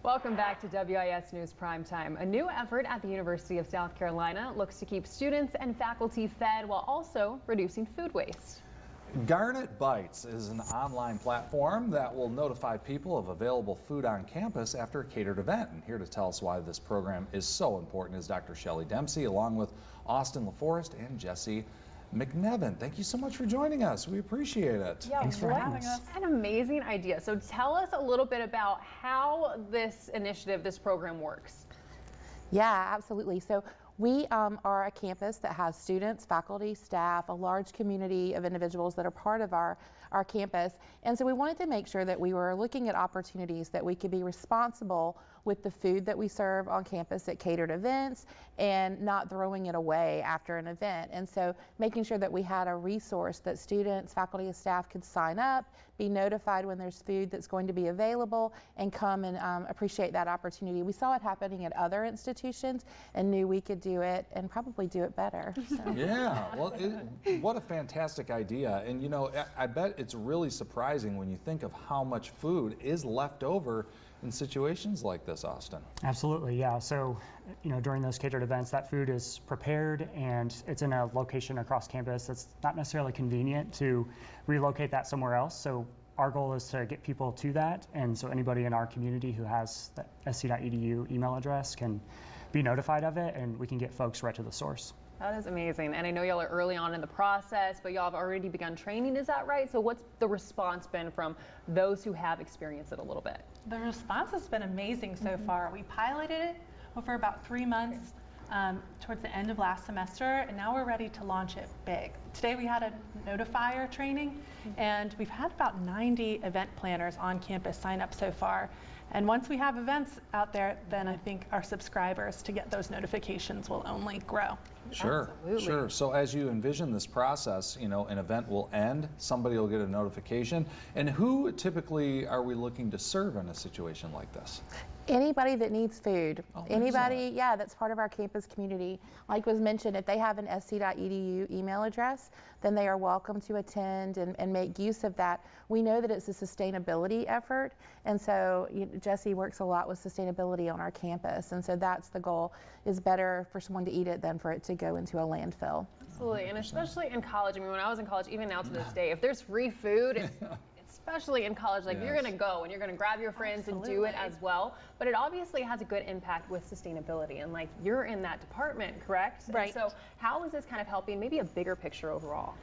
Welcome back to WIS News Primetime. A new effort at the University of South Carolina looks to keep students and faculty fed while also reducing food waste. Garnet Bites is an online platform that will notify people of available food on campus after a catered event. And here to tell us why this program is so important is Dr. Shelley Dempsey, along with Austin LaForest and Jesse McNevin. Thank you so much for joining us. We appreciate it. Yeah, Thanks for having us. An amazing idea. So tell us a little bit about how this initiative, this program works. Yeah, absolutely. So we are a campus that has students, faculty, staff, a large community of individuals that are part of our campus. And so we wanted to make sure that we were looking at opportunities that we could be responsible with the food that we serve on campus at catered events and not throwing it away after an event. And so making sure that we had a resource that students, faculty, and staff could sign up, be notified when there's food that's going to be available, and come and appreciate that opportunity. We saw it happening at other institutions and knew we could do it and probably do it better. So. Yeah, well, what a fantastic idea. And you know, I bet it's really surprising when you think of how much food is left over in situations like this, Austin. Absolutely, yeah. So, you know, during those catered events, that food is prepared and it's in a location across campus that's not necessarily convenient to relocate that somewhere else. So our goal is to get people to that, and so anybody in our community who has that sc.edu email address can be notified of it, and we can get folks right to the source. That is amazing. And I know y'all are early on in the process, but y'all have already begun training, is that right? So what's the response been from those who have experienced it a little bit? The response has been amazing so far. We piloted it over about 3 months towards the end of last semester, and now we're ready to launch it big. Today we had a notifier training, and we've had about 90 event planners on campus sign up so far. And once we have events out there, then I think our subscribers to get those notifications will only grow. Sure, Absolutely. sure. So as you envision this process, you know, an event will end, somebody will get a notification. And who typically are we looking to serve in a situation like this? Anybody that needs food. Oh, Anybody, excellent. yeah, that's part of our campus community. Like was mentioned, if they have an sc.edu email address, then they are welcome to attend and make use of that. We know that it's a sustainability effort, and so Jesse works a lot with sustainability on our campus, and so that's the goal, is better for someone to eat it than for it to go into a landfill. Absolutely, and especially in college. I mean, when I was in college, even now to this day, if there's free food, especially in college, like, Yes. you're going to go and you're going to grab your friends and do it as well. But it obviously has a good impact with sustainability, and like, you're in that department, correct? Right. And so how is this kind of helping maybe a bigger picture overall?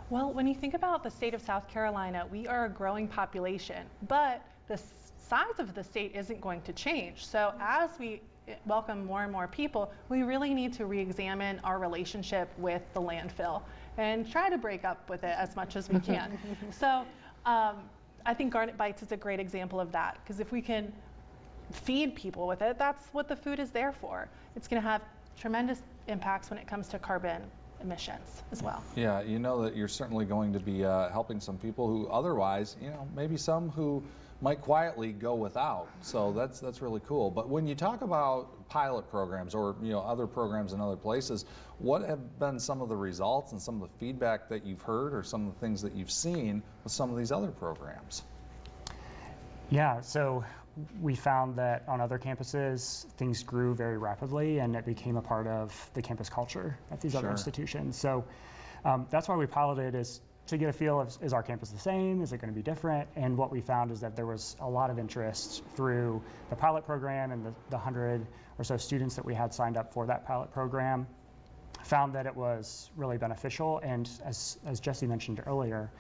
Well, when you think about the state of South Carolina, we are a growing population, but the size of the state isn't going to change. So as we welcome more and more people, we really need to re-examine our relationship with the landfill and try to break up with it as much as we can. So I think Garnet Bites is a great example of that, because if we can feed people with it, that's what the food is there for. It's going to have tremendous impacts when it comes to carbon emissions as well. Yeah, you know that you're certainly going to be helping some people who otherwise, you know, maybe some who might quietly go without. So that's really cool. But when you talk about pilot programs or, you know, other programs in other places, what have been some of the results and some of the feedback that you've heard, or some of the things that you've seen with some of these other programs? Yeah, so we found that on other campuses, things grew very rapidly, and it became a part of the campus culture at these other institutions. So that's why we piloted, is to get a feel of, is our campus the same? Is it going to be different? And what we found is that there was a lot of interest through the pilot program, and the 100 or so students that we had signed up for that pilot program found that it was really beneficial. And as Jesse mentioned earlier,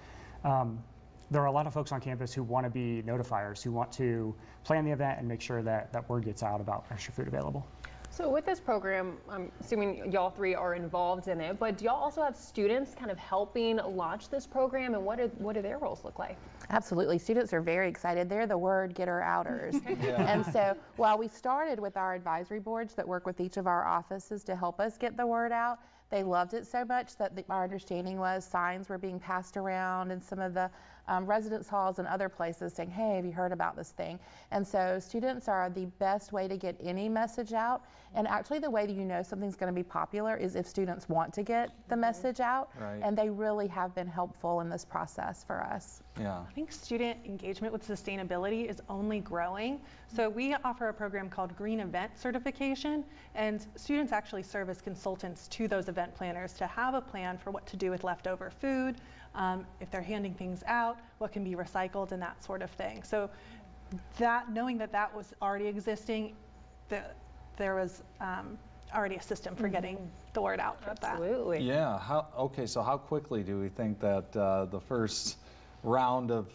there are a lot of folks on campus who want to be notifiers, who want to plan the event and make sure that word gets out about extra food available. So with this program, I'm assuming y'all three are involved in it, but do y'all also have students kind of helping launch this program, and what do their roles look like? Absolutely. Students are very excited. They're the word getter outers. And so while we started with our advisory boards that work with each of our offices to help us get the word out, they loved it so much that our understanding was signs were being passed around, and some of the residence halls and other places saying, hey, have you heard about this thing? And so students are the best way to get any message out. And actually the way that you know something's going to be popular is if students want to get the message out. Right. And they really have been helpful in this process for us. Yeah. I think student engagement with sustainability is only growing. So we offer a program called Green Event Certification, and students actually serve as consultants to those event planners to have a plan for what to do with leftover food, if they're handing things out, what can be recycled, and that sort of thing. So that, knowing that that was already existing, there was already a system for getting the word out for that. Absolutely. Yeah. Okay. So how quickly do we think that the first round of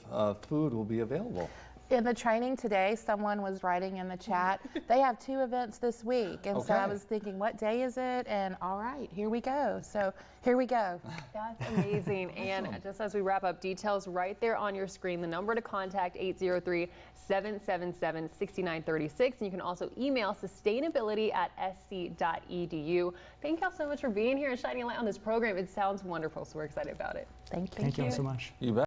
food will be available? In the training today, someone was writing in the chat, they have 2 events this week. And so I was thinking, what day is it? And all right, here we go. So here we go. That's amazing. And just as we wrap up, details right there on your screen. The number to contact, 803-777-6936. And you can also email sustainability@sc.edu. Thank y'all so much for being here and shining a light on this program. It sounds wonderful, so we're excited about it. Thank you. Thank you all so much. You bet.